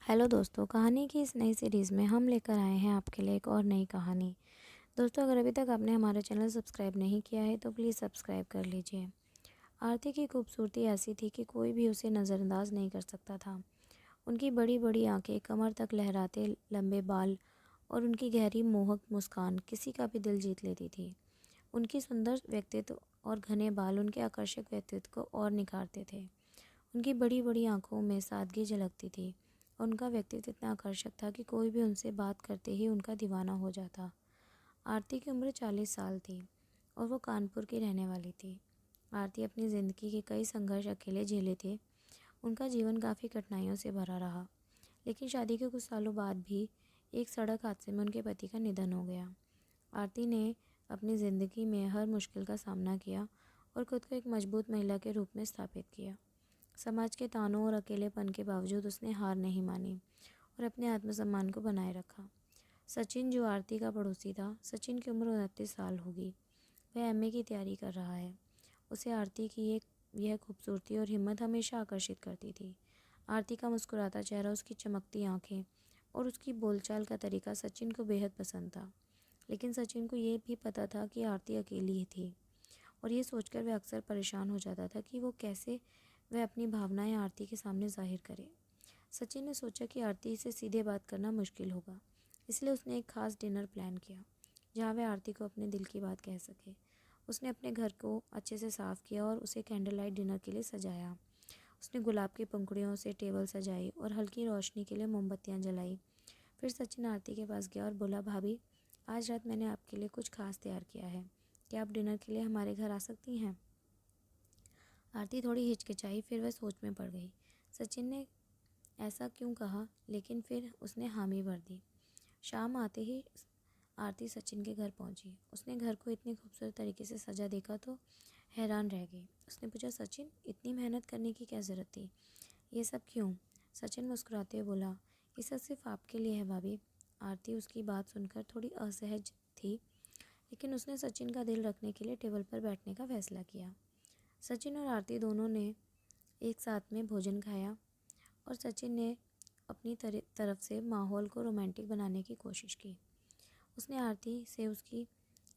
Hello दोस्तों, कहानी की इस नई सीरीज़ में हम लेकर आए हैं आपके लिए एक और नई कहानी। दोस्तों, अगर अभी तक आपने हमारा चैनल सब्सक्राइब नहीं किया है तो प्लीज़ सब्सक्राइब कर लीजिए। आरती की खूबसूरती ऐसी थी कि कोई भी उसे नज़रअंदाज नहीं कर सकता था। उनकी बड़ी बड़ी आंखें, कमर तक लहराते लंबे बाल और उनकी गहरी मोहक मुस्कान किसी का भी दिल जीत लेती थी। उनकी सुंदर व्यक्तित्व और घने बाल उनके आकर्षक व्यक्तित्व को और निखारते थे। उनकी बड़ी बड़ी आंखों में सादगी झलकती थी। उनका व्यक्तित्व इतना आकर्षक था कि कोई भी उनसे बात करते ही उनका दीवाना हो जाता। आरती की उम्र 40 साल थी और वो कानपुर की रहने वाली थी। आरती अपनी ज़िंदगी के कई संघर्ष अकेले झेले थे। उनका जीवन काफ़ी कठिनाइयों से भरा रहा, लेकिन शादी के कुछ सालों बाद भी एक सड़क हादसे में उनके पति का निधन हो गया। आरती ने अपनी ज़िंदगी में हर मुश्किल का सामना किया और खुद को एक मजबूत महिला के रूप में स्थापित किया। समाज के तानों और अकेलेपन के बावजूद उसने हार नहीं मानी और अपने आत्मसम्मान को बनाए रखा। सचिन, जो आरती का पड़ोसी था, सचिन की उम्र 29 साल होगी। वह एमए की तैयारी कर रहा है। उसे आरती की यह खूबसूरती और हिम्मत हमेशा आकर्षित करती थी। आरती का मुस्कुराता चेहरा, उसकी चमकती आंखें और उसकी बोलचाल का तरीका सचिन को बेहद पसंद था। लेकिन सचिन को ये भी पता था कि आरती अकेली ही थी और ये सोचकर वह अक्सर परेशान हो जाता था कि वो कैसे वह अपनी भावनाएं आरती के सामने जाहिर करे। सचिन ने सोचा कि आरती से सीधे बात करना मुश्किल होगा, इसलिए उसने एक खास डिनर प्लान किया जहाँ वह आरती को अपने दिल की बात कह सके। उसने अपने घर को अच्छे से साफ़ किया और उसे कैंडल लाइट डिनर के लिए सजाया। उसने गुलाब की पंखुड़ियों से टेबल सजाई और हल्की रोशनी के लिए मोमबत्तियाँ जलाई। फिर सचिन आरती के पास गया और बोला, भाभी, आज रात मैंने आपके लिए कुछ खास तैयार किया है। क्या आप डिनर के लिए हमारे घर आ सकती हैं? आरती थोड़ी हिचकिचाई, फिर वह सोच में पड़ गई। सचिन ने ऐसा क्यों कहा, लेकिन फिर उसने हामी भर दी। शाम आते ही आरती सचिन के घर पहुंची। उसने घर को इतनी खूबसूरत तरीके से सजा देखा तो हैरान रह गई। उसने पूछा, सचिन, इतनी मेहनत करने की क्या ज़रूरत थी? ये सब क्यों? सचिन मुस्कुराते हुए बोला, ये सब सिर्फ आपके लिए है भाभी। आरती उसकी बात सुनकर थोड़ी असहज थी, लेकिन उसने सचिन का दिल रखने के लिए टेबल पर बैठने का फैसला किया। सचिन और आरती दोनों ने एक साथ में भोजन खाया और सचिन ने अपनी तरफ से माहौल को रोमांटिक बनाने की कोशिश की। उसने आरती से उसकी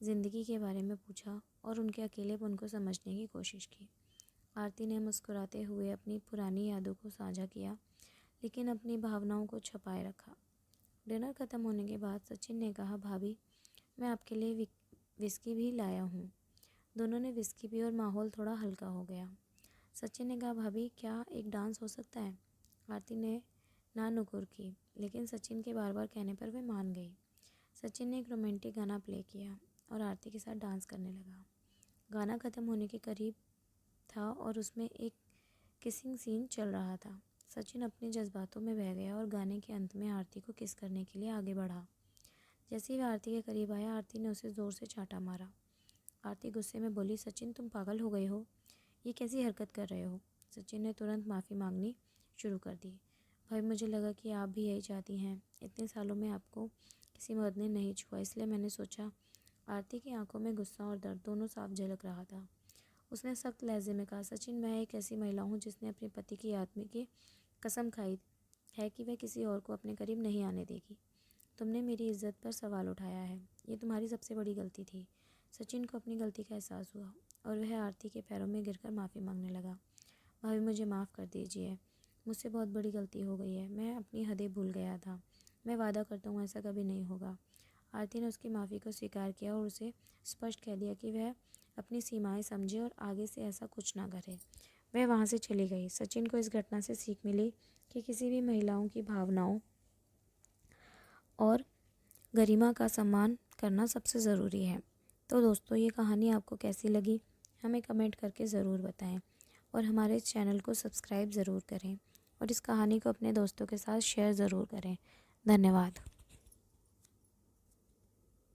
ज़िंदगी के बारे में पूछा और उनके अकेलेपन को समझने की कोशिश की। आरती ने मुस्कुराते हुए अपनी पुरानी यादों को साझा किया, लेकिन अपनी भावनाओं को छुपाए रखा। डिनर ख़त्म होने के बाद सचिन ने कहा, भाभी, मैं आपके लिए विस्की भी लाया हूँ। दोनों ने विस्की पी और माहौल थोड़ा हल्का हो गया। सचिन ने कहा, भाभी, क्या एक डांस हो सकता है? आरती ने ना नुकुर की, लेकिन सचिन के बार बार कहने पर वह मान गई। सचिन ने एक रोमांटिक गाना प्ले किया और आरती के साथ डांस करने लगा। गाना ख़त्म होने के करीब था और उसमें एक किसिंग सीन चल रहा था। सचिन अपने जज्बातों में बह गया और गाने के अंत में आरती को किस करने के लिए आगे बढ़ा। जैसे ही वह आरती के करीब आया, आरती ने उसे ज़ोर से चांटा मारा। आरती गुस्से में बोली, सचिन, तुम पागल हो गए हो? ये कैसी हरकत कर रहे हो? सचिन ने तुरंत माफ़ी मांगनी शुरू कर दी। भाई, मुझे लगा कि आप भी यही चाहती हैं। इतने सालों में आपको किसी मर्द ने नहीं छुआ, इसलिए मैंने सोचा। आरती की आंखों में गुस्सा और दर्द दोनों साफ झलक रहा था। उसने सख्त लहजे में कहा, सचिन, मैं एक ऐसी महिला हूँ जिसने अपने पति की आत्मा की कसम खाई है कि वह किसी और को अपने करीब नहीं आने देगी। तुमने मेरी इज्जत पर सवाल उठाया है। ये तुम्हारी सबसे बड़ी गलती थी। सचिन को अपनी गलती का एहसास हुआ और वह आरती के पैरों में गिरकर माफ़ी मांगने लगा। भाभी, मुझे माफ़ कर दीजिए। मुझसे बहुत बड़ी गलती हो गई है। मैं अपनी हदें भूल गया था। मैं वादा करता हूँ ऐसा कभी नहीं होगा। आरती ने उसकी माफ़ी को स्वीकार किया और उसे स्पष्ट कह दिया कि वह अपनी सीमाएं समझे और आगे से ऐसा कुछ ना करे। वह वहाँ से चली गई। सचिन को इस घटना से सीख मिली कि किसी भी महिलाओं की भावनाओं और गरिमा का सम्मान करना सबसे ज़रूरी है। तो दोस्तों, ये कहानी आपको कैसी लगी हमें कमेंट करके ज़रूर बताएं और हमारे चैनल को सब्सक्राइब ज़रूर करें और इस कहानी को अपने दोस्तों के साथ शेयर ज़रूर करें। धन्यवाद।